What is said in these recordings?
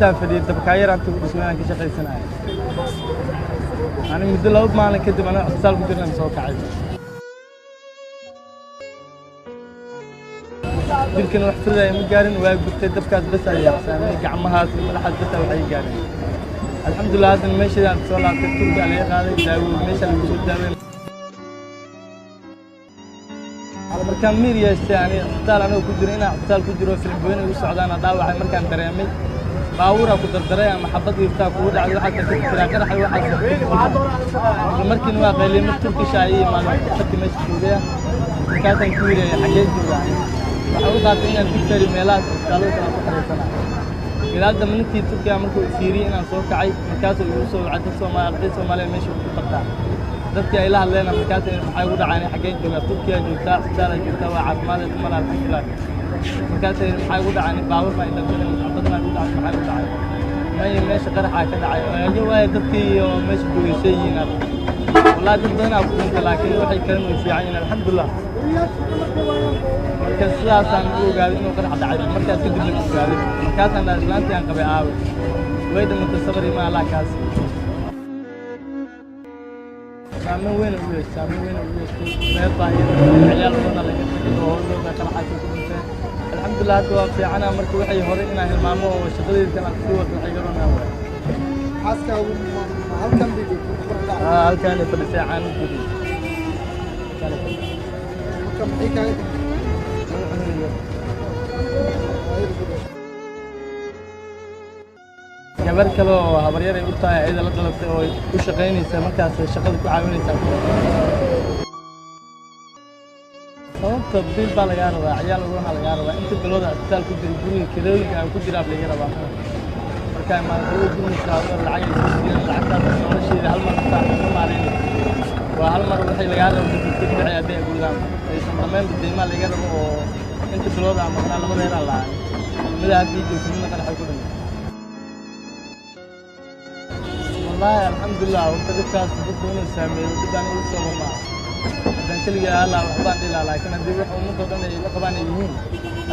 intaan fadhiyay dabkaayar aan tagu dhismaan ka shaqaysanahay aniga muddo 2 maalin kadib ana cisbitaal ku jirnaan soo kacay dilkan wax fiday ma gaarin waa gubtay dabkaas bas ay yaxsaanay gacmahaas madaxaas bas waxay gaareen alxamdulillah hadan meeshaan soo laabtay turka la qaaday daawo meeshaan lagu soo daaway markaan miiriyay yani cisbitaal aniga ku jiro inaan cisbitaal ku jiro filbooyin ugu socdaan dhaawacay markaan dareemay baawura ku dardaray ama xabad irtaa ku dhacay waxa ka fikira qarax waxa markiin waa qaylimo turkish ay imaadeen xatii meesha joogaya markaan ku yiri xagee joogaa waxa uu qaatay inaan diktaari meelaha cisbitaalada kala ku xariisanaa ilaada mintii turkiga markuu fiiriyay inaan soo kacay markaas uu soo wacday Soomaaliya meesha ku qabtaa dadka ay la hadleen markaas waxay u dhacaan xagee joogaa turkiga joogtaa cisbitaal joogtaa waa caafimaad ku malaal alxamdulillah markaas waxay u dhacaan baawur ma inta badan xabadna u dhacay maxay u dhacay may meesha qaraxa ka dhacay oo way dadkii oo meesha joogaysayeen wallahi dad badan ku dhintay laakiin waxay kale u fiican alxamdulillah markaas sidaasaan u ogaaday inuu qarax dhacay markaas kadib la ogaaday markaas aan islaantii aan qabay aaw way dhamatay sabri ma la kaas saameyn weyn u yeeshay meel baahiyo ciyaal badan laga tagay oo looga qaraxa ku dhintay alxamdulillah waa fiicana markii waxay hore inaan hilmaamo oo shaqadeeda kala sii wado waxay garoonaa xaaska halkan bidii halkan fadhiisay aan bidii كم حكاية gabar kale oo habaryar ay u tahay ciidan la dalabtay oo u shaqeynaysa markaas shaqada ku caawinaysa sababta bil baa laga rabaa ciyaal waxa laga rabaa inta bilowda asal ku jira guriga kirooyinka aan ku jira laga rabaa marka ma uu guriga lacag ay lacagtaas nolosheeda hal mar maaleen waa hal mar waxay laga rabaa dadka bixi adeeg guriga ay sameeyaan diimaha laga rabo oo inta bilowda ama labada heer la mid hadii joogto qarax ku dhintay والله الحمد لله وتذكرت بدون سامي ودان يسوى ما دان كليا هلا وحبان إلا لكن هذي وح ومنطقة لقبان يهون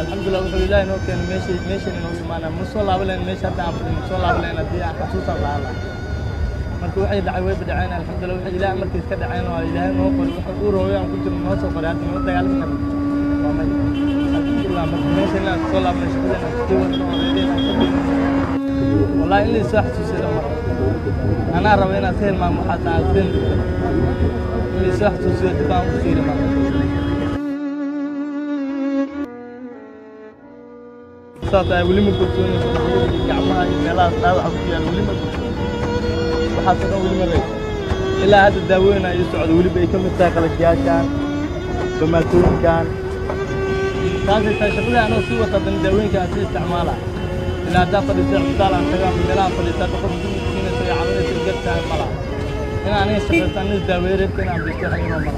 الحمد لله وحب الله إنه كان ماشي إنه معنا مصلى ولا ماشي حتى مصلى ولا ندي خصوصا الله مركو واحد دعوة بدعينا الحمد لله واحد لا مركز كدعينا وإله إنه قل وحضور هو يوم كنت من وصل قريات من وضع على النبي الحمد لله مركو ماشي إنه صلى ماشي بدنا نستوى والله اللي صحت وسلم أنا روينا سهل ما محاطة سهل اللي صحت وسلم تبان كثير ما صارت ولي ما قلتوني جماعة ملاص لا عفيا ولي ما وحصل ولي ما رأيت إلا هذا الدواوين يسعد ولي بيكم التاقل الجاشان بمالتون كان شغلي أنا سوى طبعا الدواوين كان أساس استعمالها إلا دافع الاستعمال عن تجارب ملاص فلتدخل عملية الجرت على المرأة هنا أنا اشتغلت عن الدوائر يمكن أن بيشتغل من المرأة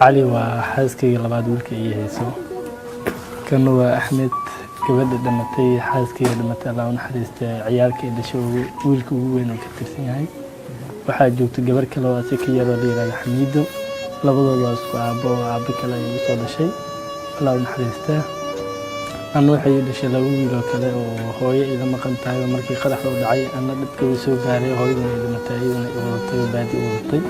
علي وحاسكي لبعض ولك إيهيسو كانوا أحمد قبل دمتي حاسكي دمتي الله ونحرست عيالك إذا شو ولك وين وكترسين هاي waxaa joogtay gabar kale oo asii yar oo leeyahay Xamiido labadooda isku aabo aabo kale ay soo dhashay Allah u naxariistaa أنا وحيد الشيء لو يقول كذا وهاي إذا ما كنت هاي مركي قدح ودعي أنا بدك يسوي كاري هاي إذا ما تعيد أنا بادي وطي